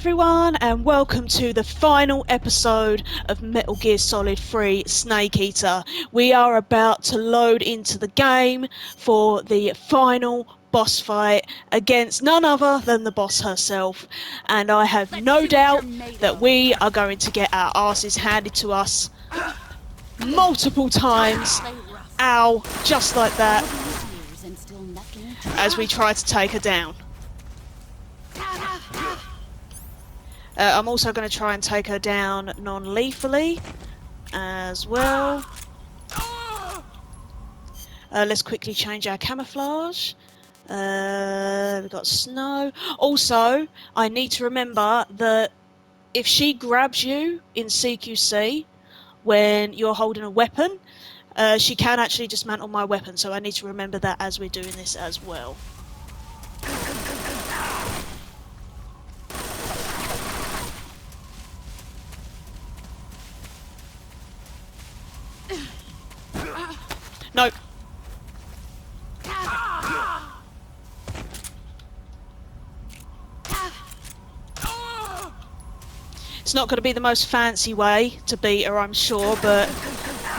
everyone, and welcome to the final episode of Metal Gear Solid 3 Snake Eater. We are about to load into the game for the final boss fight against none other than the boss herself, and I have no doubt that we are going to get our asses handed to us multiple times. Ow, just like that, as we try to take her down. I'm also going to try and take her down non-lethally as well. Let's quickly change our camouflage. We've got snow. Also, I need to remember that if she grabs you in CQC when you're holding a weapon, she can actually dismantle my weapon, so I need to remember that as we're doing this as well. No. It's not going to be the most fancy way to beat her, I'm sure, but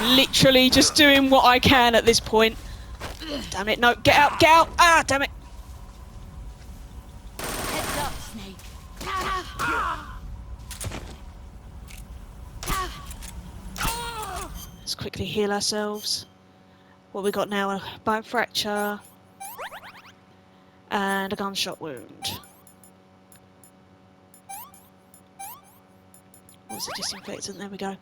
literally just doing what I can at this point. Damn it, no, get out, get out! Ah, damn it! Heads up, Snake. Let's quickly heal ourselves. What we got now? A bone fracture and a gunshot wound. What was the disinfectant? There we go.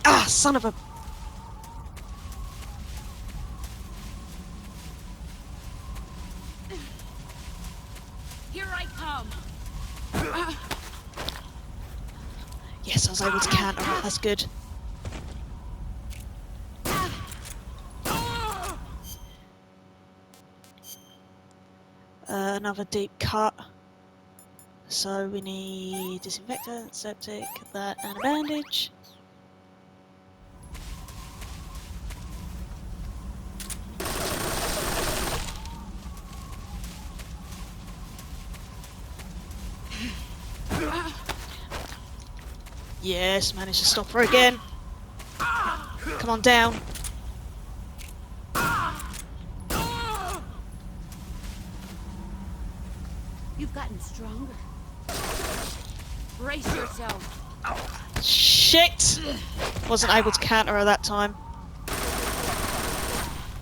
Ah, son of a... Here I come. Yes, I was able to counter it. That's good. Another deep cut. So we need disinfectant, septic, that, and a bandage. Yes, managed to stop her again. Come on down. You've gotten stronger. Brace yourself. Shit! Wasn't able to counter her that time.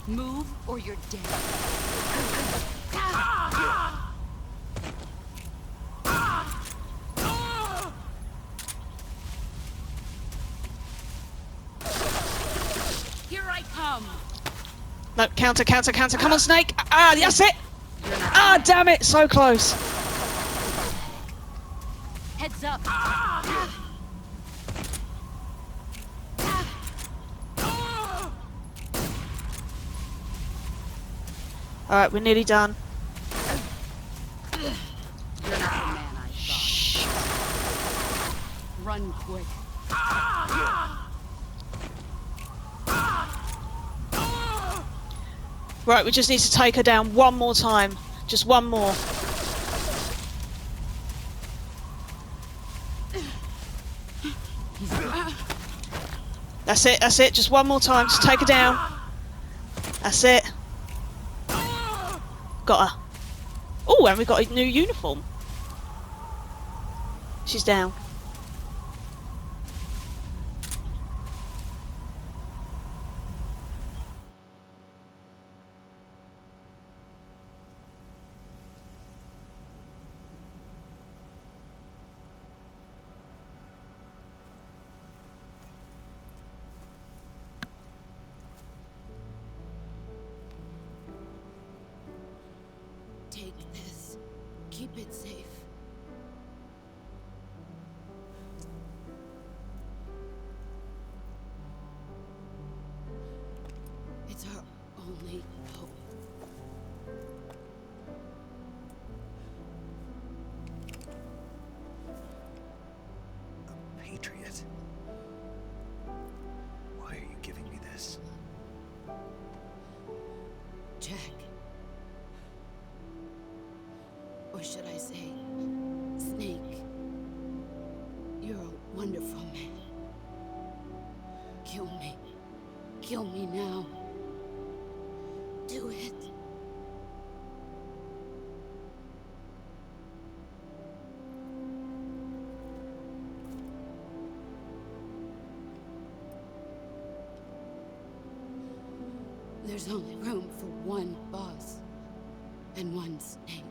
Move or you're dead. Here I come. No, counter, counter, counter. Come on, Snake! Ah, that's it! Ah, damn it! So close. Heads up. Alright, we're nearly done. You're not the man I thought. Run quick. Right, we just need to take her down one more time. Just one more. That's it, just one more time. Just take her down. That's it. Got her. Oh, and we got a new uniform. She's down. Take this. Keep it safe. It's our only hope. A patriot? Why are you giving me this? Or should I say, Snake? You're a wonderful man. Kill me. Kill me now. Do it. There's only room for one boss and one Snake.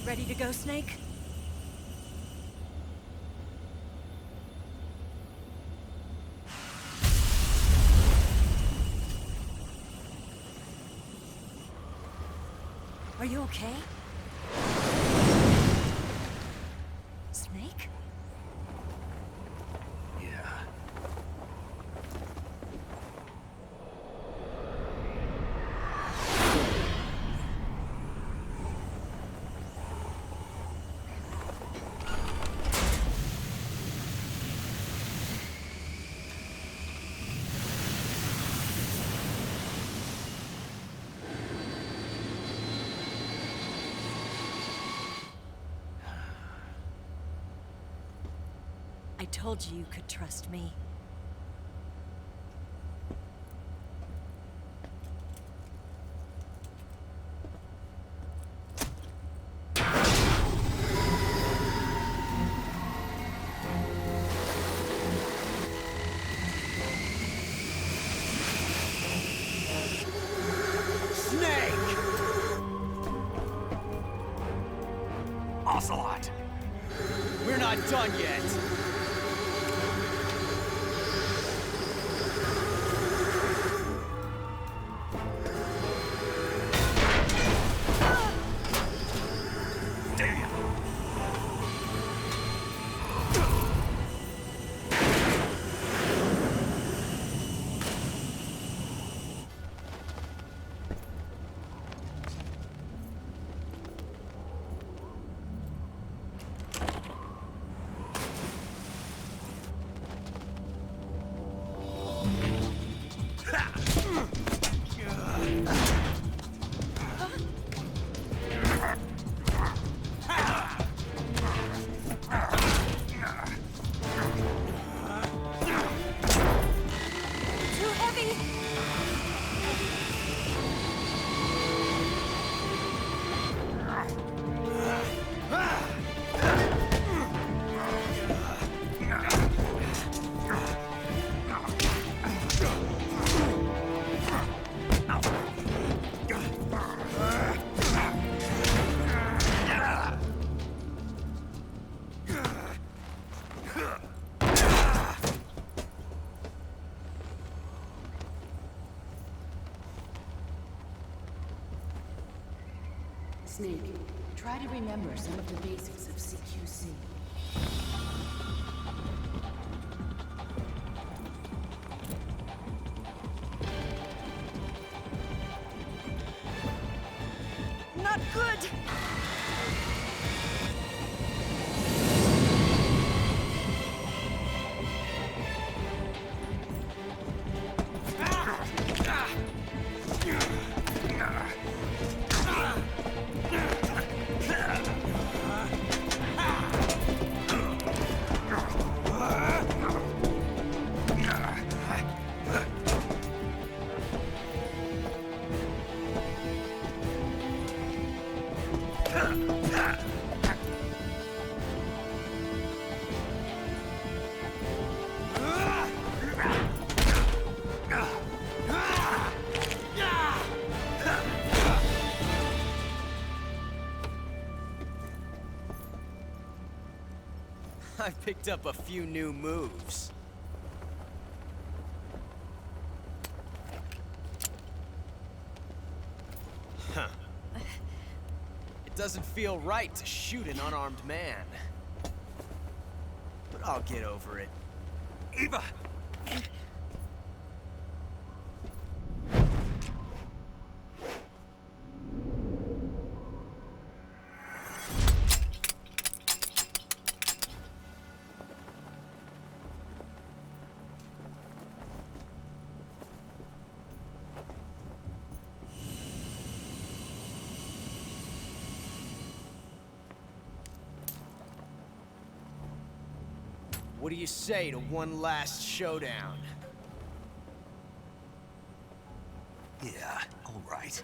Ready to go, Snake? Are you okay? Snake? Yeah. I told you you could trust me. Snake! Ocelot! We're not done yet! Snake, try to remember some of the basics of CQC. Not good! I've picked up a few new moves. Huh. It doesn't feel right to shoot an unarmed man. But I'll get over it. Eva! What do you say to one last showdown? Yeah, all right.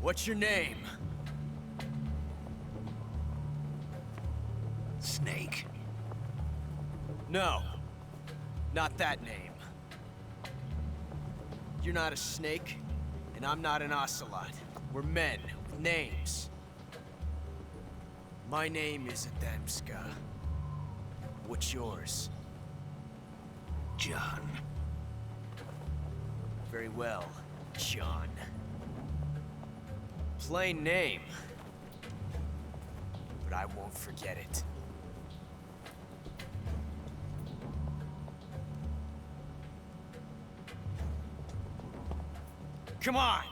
What's your name? Snake. No, not that name. You're not a snake, and I'm not an ocelot. We're men with names. My name is Adamska. What's yours? John. Very well, John. Plain name. But I won't forget it. Come on!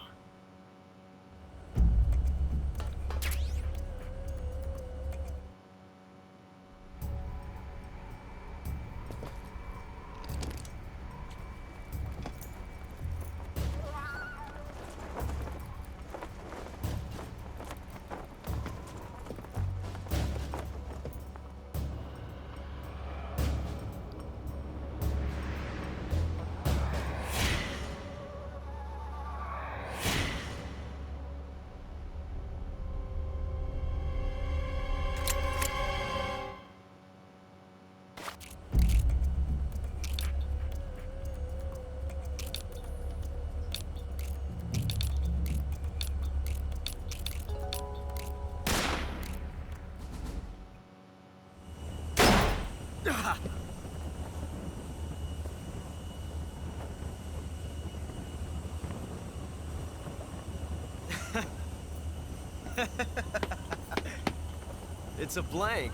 It's a blank.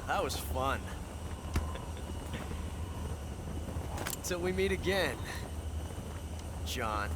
That was fun. Till we meet again, John.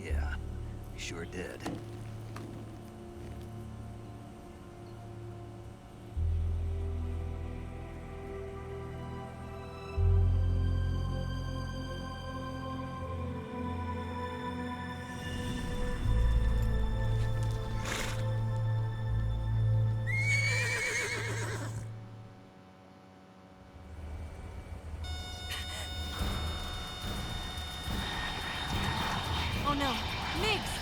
Yeah, we sure did. Oh no, Migs!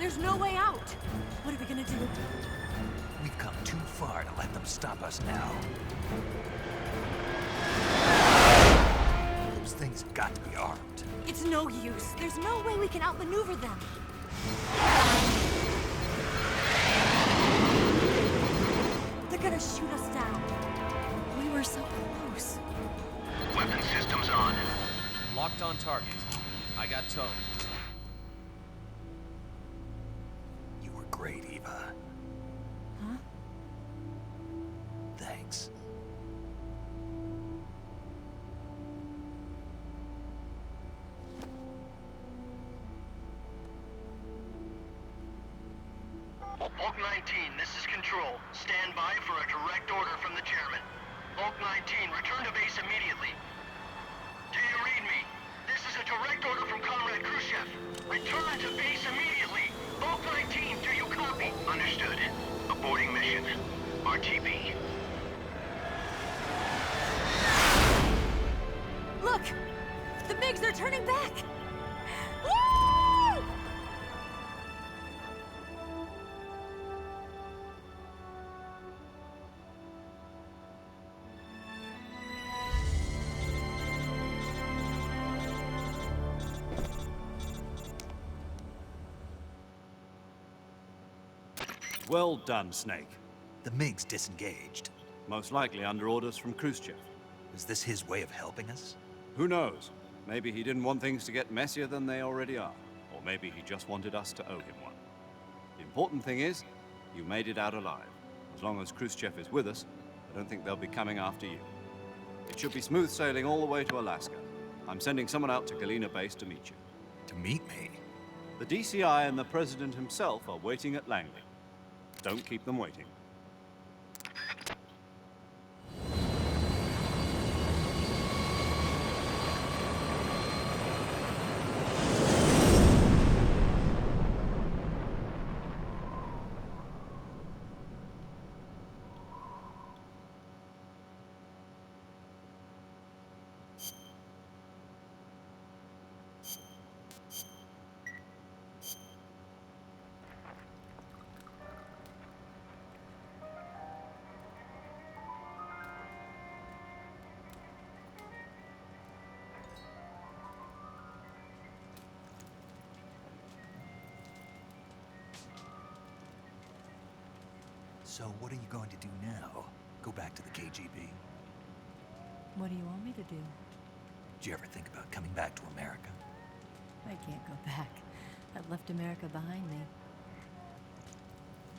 There's no way out! What are we gonna do? We've come too far to let them stop us now. Those things have got to be armed. It's no use. There's no way we can outmaneuver them. They're gonna shoot us down. We were so close. Weapon systems on. Locked on target. I got towed. You were great, Eva. Huh? Thanks. Hulk 19, this is Control. Stand by for a direct order from the chairman. Hulk 19, return to base immediately. Do you read me? This is a direct order from Comrade Khrushchev. Return to base immediately. Hulk 19, do you copy? Understood. Aborting mission. RTB. Look! The Migs are turning back! Woo! Well done, Snake. The MiG's disengaged. Most likely under orders from Khrushchev. Is this his way of helping us? Who knows? Maybe he didn't want things to get messier than they already are. Or maybe he just wanted us to owe him one. The important thing is, you made it out alive. As long as Khrushchev is with us, I don't think they'll be coming after you. It should be smooth sailing all the way to Alaska. I'm sending someone out to Galena Base to meet you. To meet me? The DCI and the President himself are waiting at Langley. Don't keep them waiting. So what are you going to do now? Go back to the KGB? What do you want me to do? Did you ever think about coming back to America? I can't go back. I've left America behind me.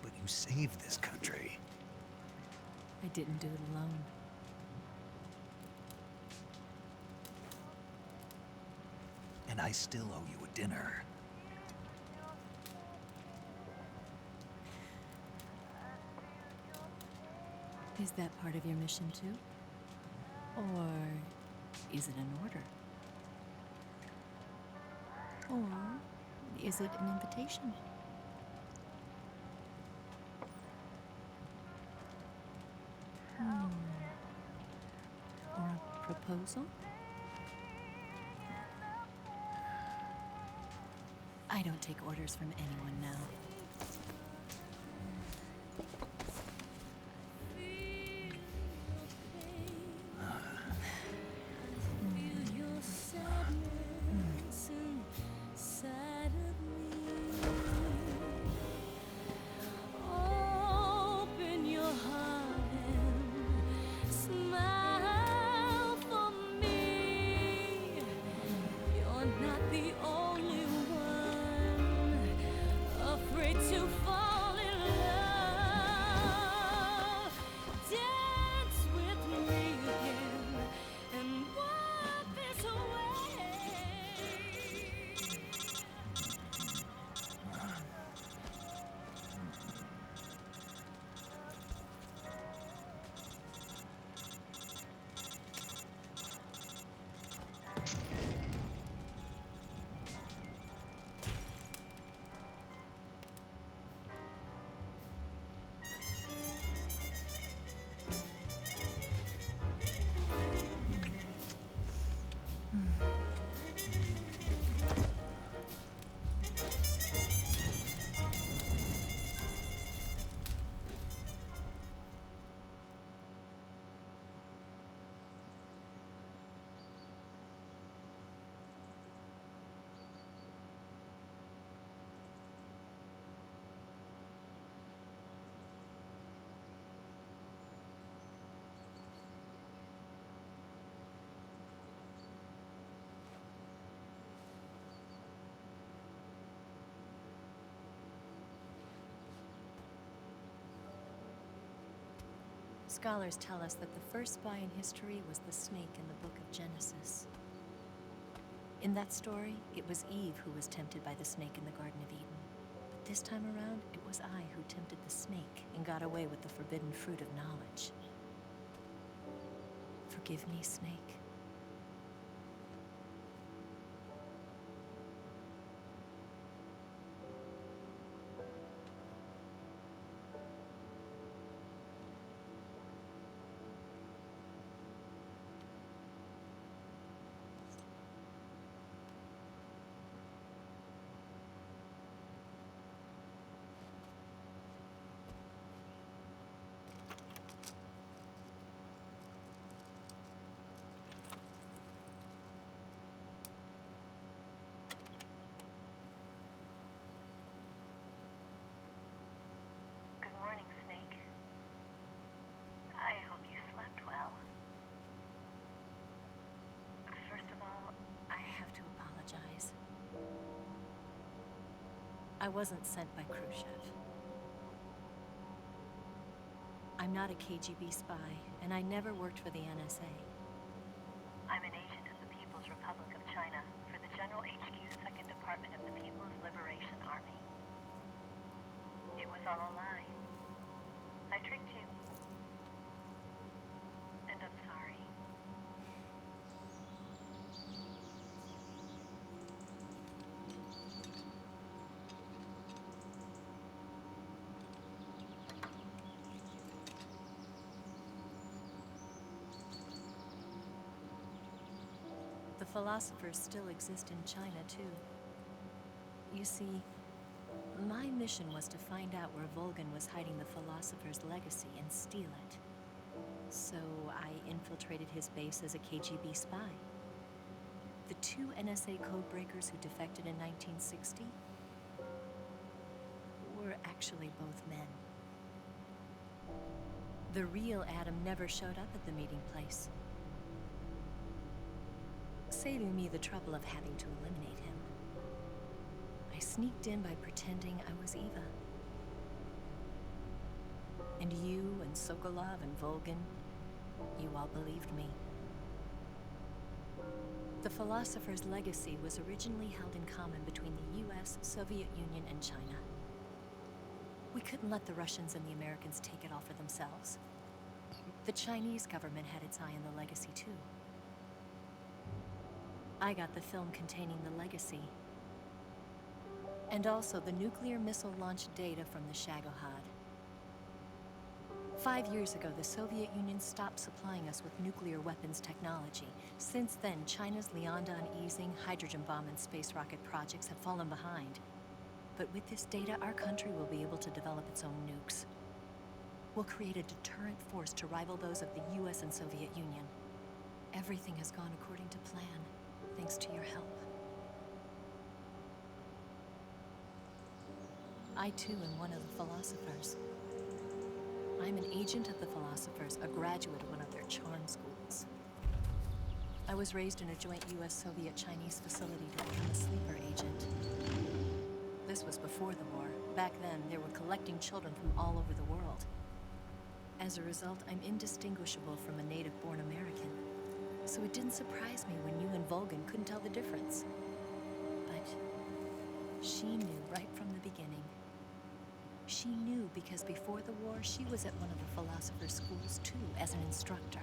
But you saved this country. I didn't do it alone. And I still owe you a dinner. Is that part of your mission too? Or is it an order? Or is it an invitation? Or a proposal? I don't take orders from anyone now. Not the only one afraid. Scholars tell us that the first spy in history was the snake in the book of Genesis. In that story, it was Eve who was tempted by the snake in the Garden of Eden. But this time around, it was I who tempted the snake and got away with the forbidden fruit of knowledge. Forgive me, Snake. Good morning, Snake. I hope you slept well. First of all, I have to apologize. I wasn't sent by Khrushchev. I'm not a KGB spy, and I never worked for the NSA. I'm an agent of the People's Republic of China for the General HQ 2nd Department of the People's Liberation Army. It was all a lie. I tricked you. And I'm sorry. The philosophers still exist in China, too. You see, my mission was to find out where Volgin was hiding the philosopher's legacy and steal it. So I infiltrated his base as a KGB spy. The two NSA codebreakers who defected in 1960 were actually both men. The real Adam never showed up at the meeting place, saving me the trouble of having to eliminate him. I sneaked in by pretending I was Eva. And you and Sokolov and Volgin, you all believed me. The philosopher's legacy was originally held in common between the US, Soviet Union, and China. We couldn't let the Russians and the Americans take it all for themselves. The Chinese government had its eye on the legacy, too. I got the film containing the legacy, and also the nuclear missile launch data from the Shagohod. 5 years ago, the Soviet Union stopped supplying us with nuclear weapons technology. Since then, China's Liaodong easing, hydrogen bomb, and space rocket projects have fallen behind. But with this data, our country will be able to develop its own nukes. We'll create a deterrent force to rival those of the US and Soviet Union. Everything has gone according to plan, thanks to your help. I, too, am one of the philosophers. I'm an agent of the philosophers, a graduate of one of their charm schools. I was raised in a joint US-Soviet-Chinese facility to become a sleeper agent. This was before the war. Back then, they were collecting children from all over the world. As a result, I'm indistinguishable from a native-born American. So it didn't surprise me when you and Volgin couldn't tell the difference. But she knew right from the beginning. She knew because before the war, she was at one of the philosopher's schools too, as an instructor.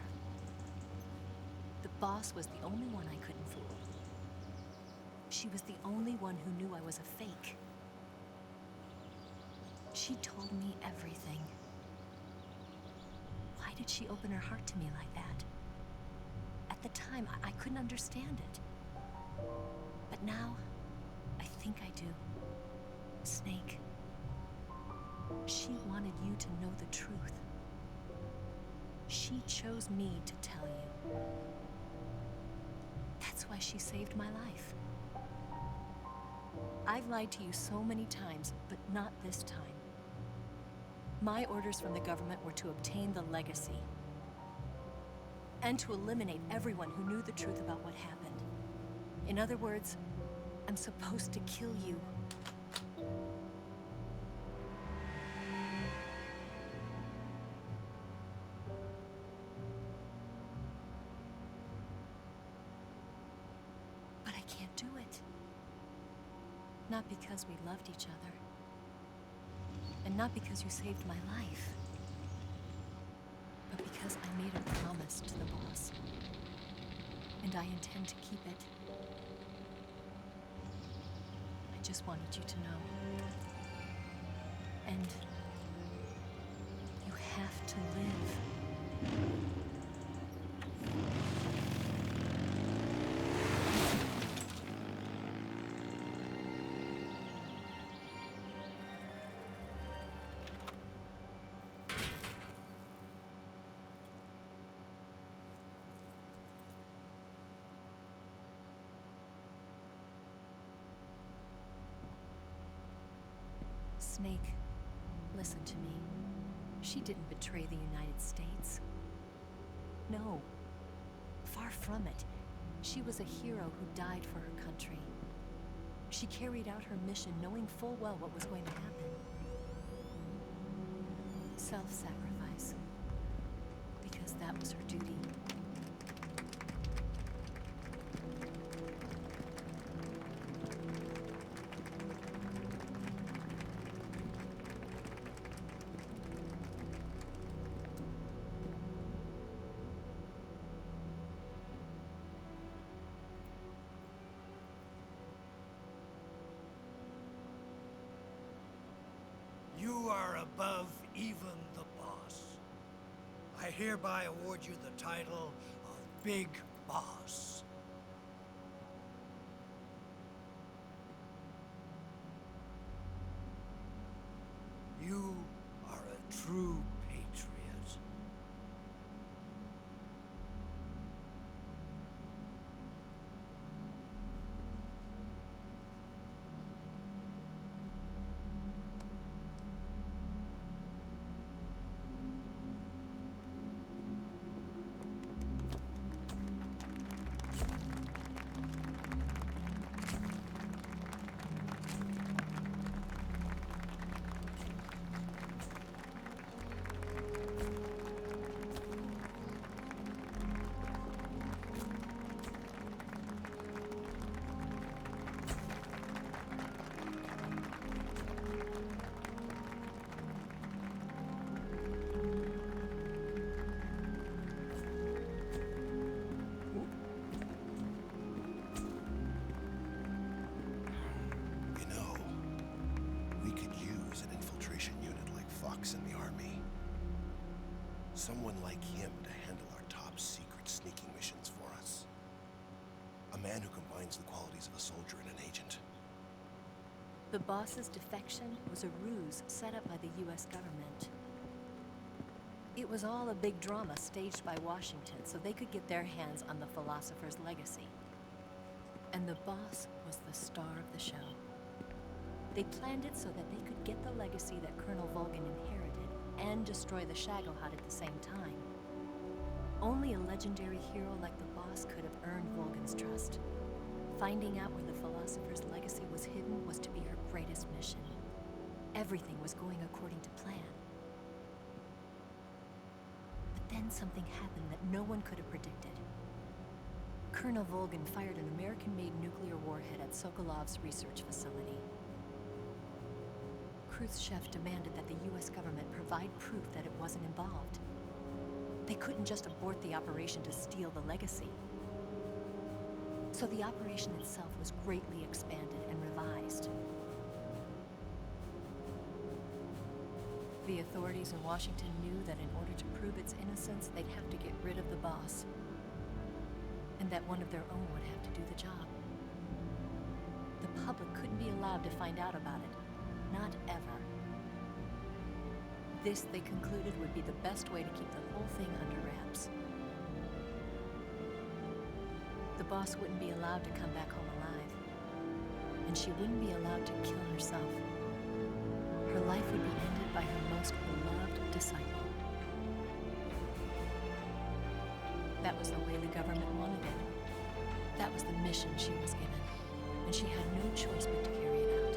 The boss was the only one I couldn't fool. She was the only one who knew I was a fake. She told me everything. Why did she open her heart to me like that? At the time, I couldn't understand it. But now, I think I do. Snake. She wanted you to know the truth. She chose me to tell you. That's why she saved my life. I've lied to you so many times, but not this time. My orders from the government were to obtain the legacy and to eliminate everyone who knew the truth about what happened. In other words, I'm supposed to kill you. Not because we loved each other. And not because you saved my life. But because I made a promise to the boss. And I intend to keep it. I just wanted you to know. And you have to live. Snake, listen to me. She didn't betray the United States. No. Far from it. She was a hero who died for her country. She carried out her mission knowing full well what was going to happen. Self-sacrifice. Because that was her duty. You are above even the boss. I hereby award you the title of Big Boss. You are a true patriot. In the Army. Someone like him to handle our top secret sneaking missions for us. A man who combines the qualities of a soldier and an agent. The boss's defection was a ruse set up by the US government. It was all a big drama staged by Washington so they could get their hands on the philosopher's legacy. And the boss was the star of the show. They planned it so that they could get the legacy that Colonel Volgin inherited and destroy the Shagohod at the same time. Only a legendary hero like the boss could have earned Volgin's trust. Finding out where the philosopher's legacy was hidden was to be her greatest mission. Everything was going according to plan. But then something happened that no one could have predicted. Colonel Volgin fired an American-made nuclear warhead at Sokolov's research facility. Khrushchev demanded that the US government provide proof that it wasn't involved. They couldn't just abort the operation to steal the legacy. So the operation itself was greatly expanded and revised. The authorities in Washington knew that in order to prove its innocence, they'd have to get rid of the boss. And that one of their own would have to do the job. The public couldn't be allowed to find out about it. Not ever. This, they concluded, would be the best way to keep the whole thing under wraps. The boss wouldn't be allowed to come back home alive. And she wouldn't be allowed to kill herself. Her life would be ended by her most beloved disciple. That was the way the government wanted it. That was the mission she was given. And she had no choice but to carry it out.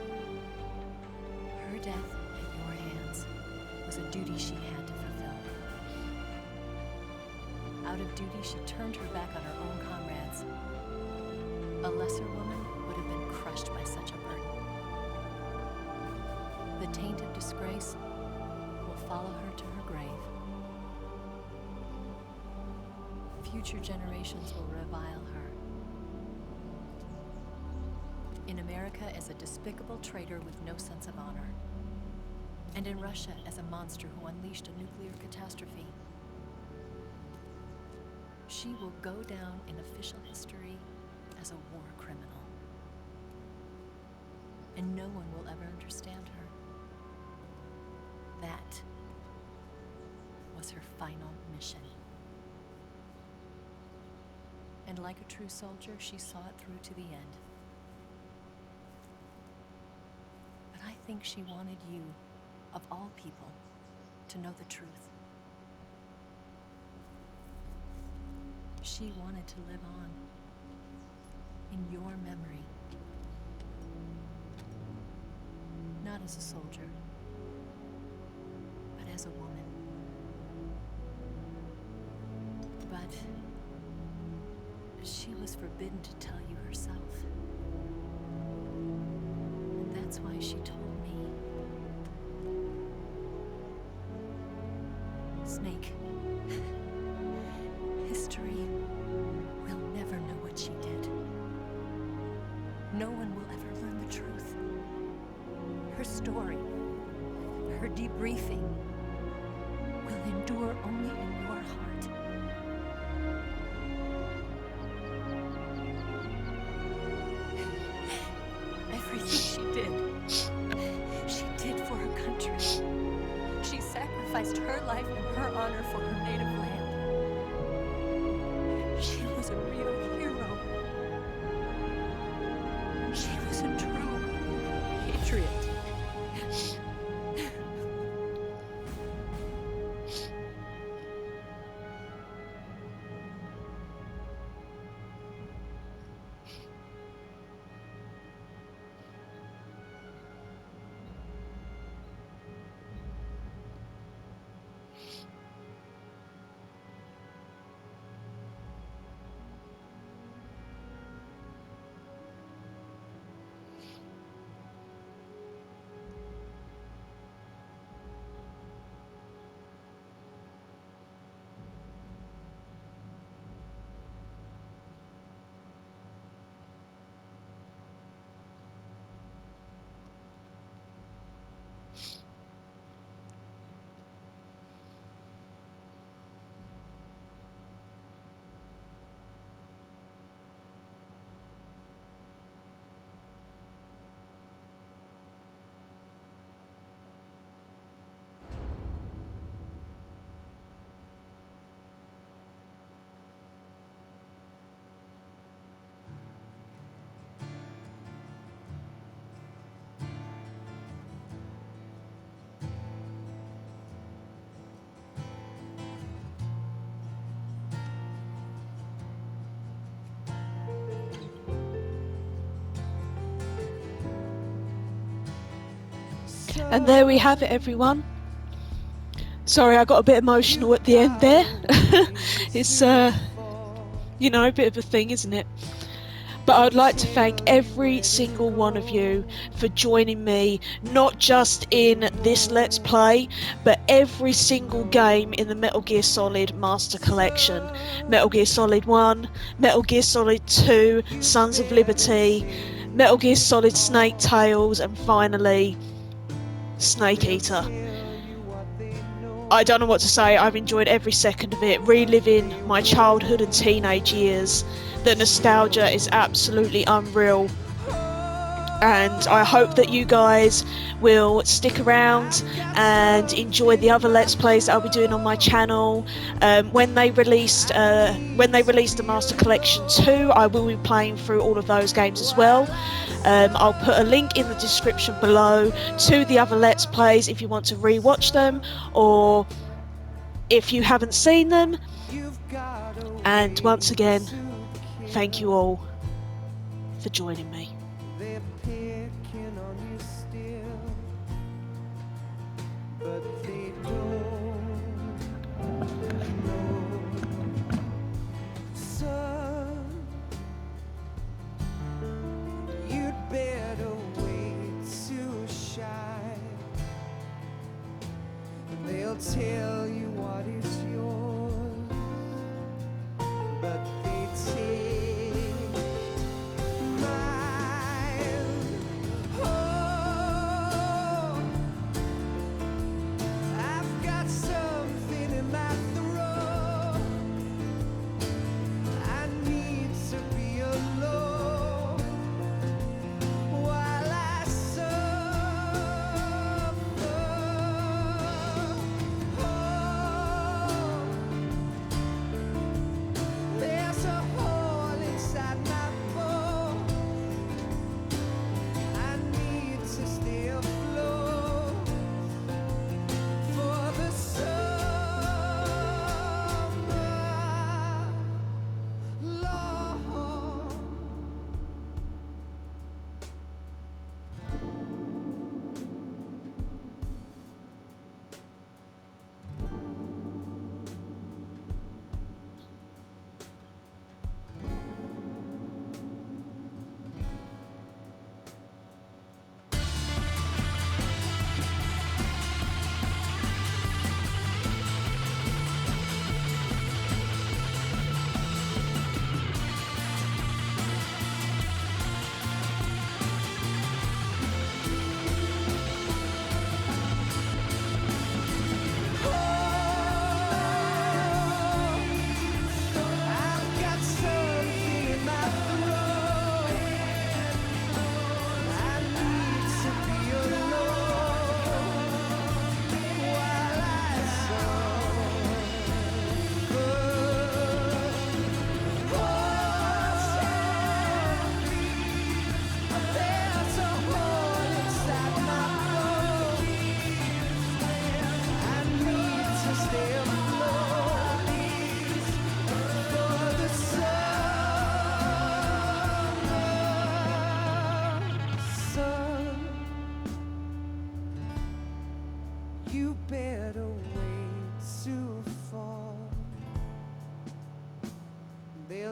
Her death at your hands was a duty she had to fulfill. Out of duty, she turned her back on her own comrades. A lesser woman would have been crushed by such a burden. The taint of disgrace will follow her to her grave. Future generations will revile her. In America as a despicable traitor with no sense of honor. And in Russia as a monster who unleashed a nuclear catastrophe. She will go down in official history as a war criminal. And no one will ever understand her. That was her final mission. And like a true soldier, she saw it through to the end. But I think she wanted you, of all people, to know the truth. She wanted to live on in your memory. Not as a soldier, but as a woman. But she was forbidden to tell you herself. And that's why she told me. Snake, history will never know what she did. No one will ever learn the truth. Her story, her debriefing, will endure only in your heart. Everything she did for her country. She sacrificed her life and her honor for her native land. She was a real hero. She was a true patriot. And there we have it, everyone. Sorry, I got a bit emotional at the end there. It's, you know, a bit of a thing, isn't it? But I'd like to thank every single one of you for joining me, not just in this Let's Play, but every single game in the Metal Gear Solid Master Collection. Metal Gear Solid 1, Metal Gear Solid 2, Sons of Liberty, Metal Gear Solid Snake Tales, and finally, Snake Eater. I don't know what to say, I've enjoyed every second of it, reliving my childhood and teenage years. The nostalgia is absolutely unreal, and I hope that you guys will stick around and enjoy the other Let's Plays that I'll be doing on my channel. When they released the Master Collection 2, I will be playing through all of those games as well. I'll put a link in the description below to the other Let's Plays if you want to re-watch them, or if you haven't seen them. And once again, thank you all for joining me. They're picking on you still, but they don't know. Son, you'd better wait to shine.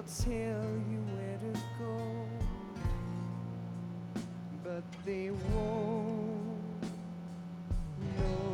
they'll tell you where to go, but they won't know.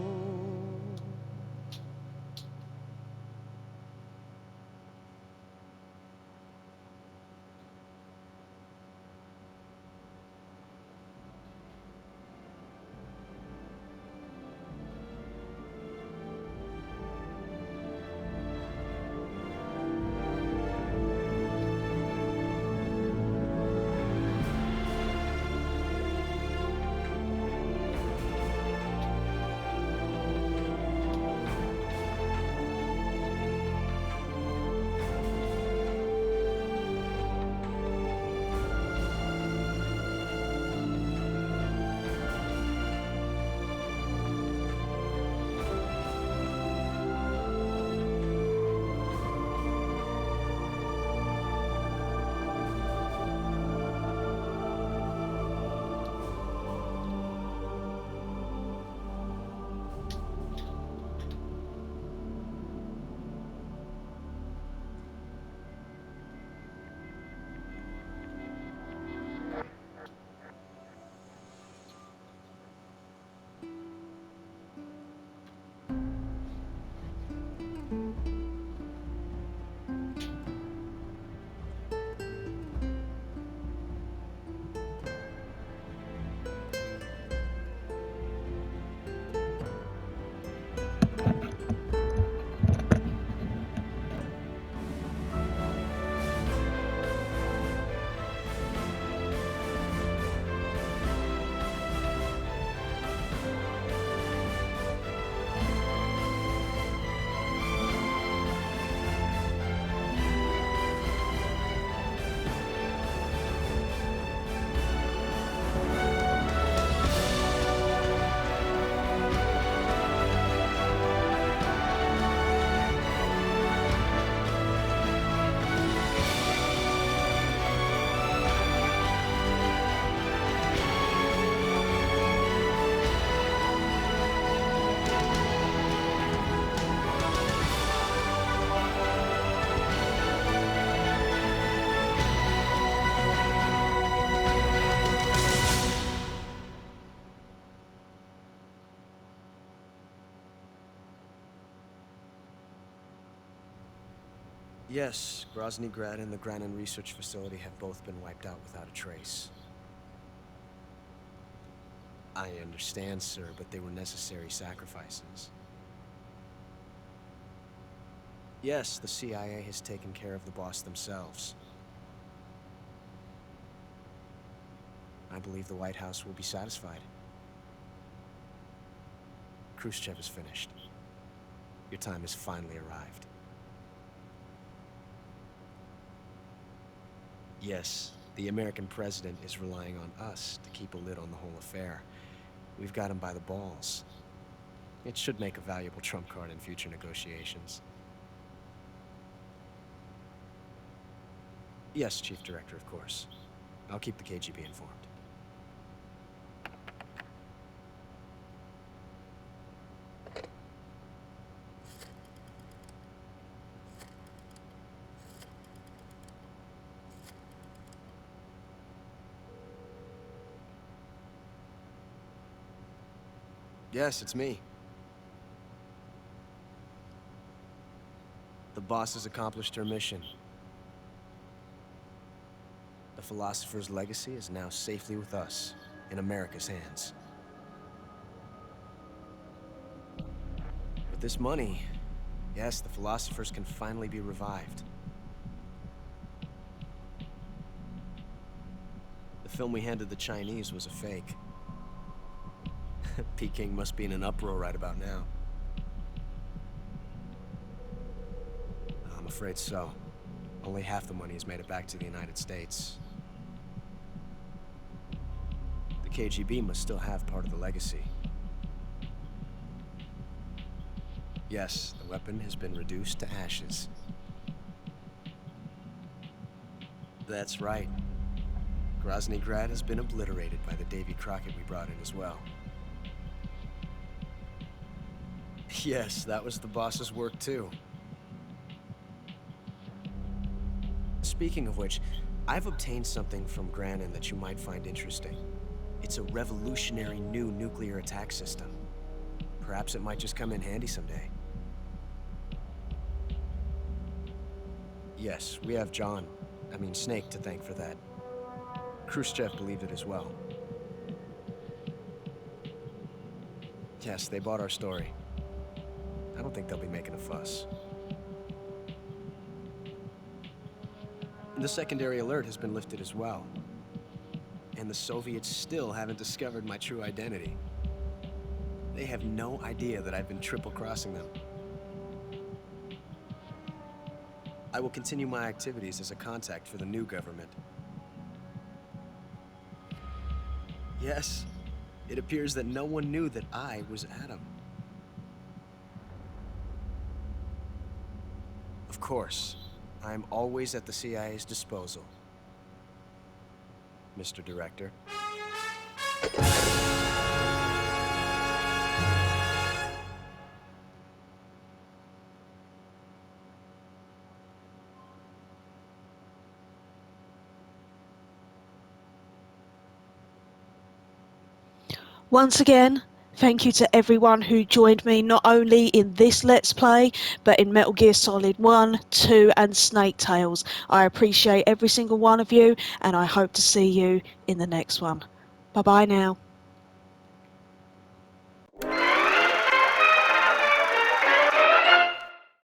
Yes, Grozny Grad and the Granin Research Facility have both been wiped out without a trace. I understand, sir, but they were necessary sacrifices. Yes, the CIA has taken care of the boss themselves. I believe the White House will be satisfied. Khrushchev is finished. Your time has finally arrived. Yes, the American president is relying on us to keep a lid on the whole affair. We've got him by the balls. It should make a valuable trump card in future negotiations. Yes, Chief Director, of course. I'll keep the KGB informed. Yes, it's me. The boss has accomplished her mission. The philosopher's legacy is now safely with us, in America's hands. With this money, yes, the philosophers can finally be revived. The film we handed the Chinese was a fake. Peking must be in an uproar right about now. I'm afraid so. Only half the money has made it back to the United States. The KGB must still have part of the legacy. Yes, the weapon has been reduced to ashes. That's right. Grozny Grad has been obliterated by the Davy Crockett we brought in as well. Yes, that was the boss's work too. Speaking of which, I've obtained something from Granin that you might find interesting. It's a revolutionary new nuclear attack system. Perhaps it might just come in handy someday. Yes, we have Snake to thank for that. Khrushchev believed it as well. Yes, they bought our story. I don't think they'll be making a fuss. The secondary alert has been lifted as well. And the Soviets still haven't discovered my true identity. They have no idea that I've been triple-crossing them. I will continue my activities as a contact for the new government. Yes, it appears that no one knew that I was Adam. Of course, I am always at the CIA's disposal, Mr. Director. Once again, thank you to everyone who joined me not only in this Let's Play, but in Metal Gear Solid 1, 2 and Snake Tales. I appreciate every single one of you, and I hope to see you in the next one. Bye bye now.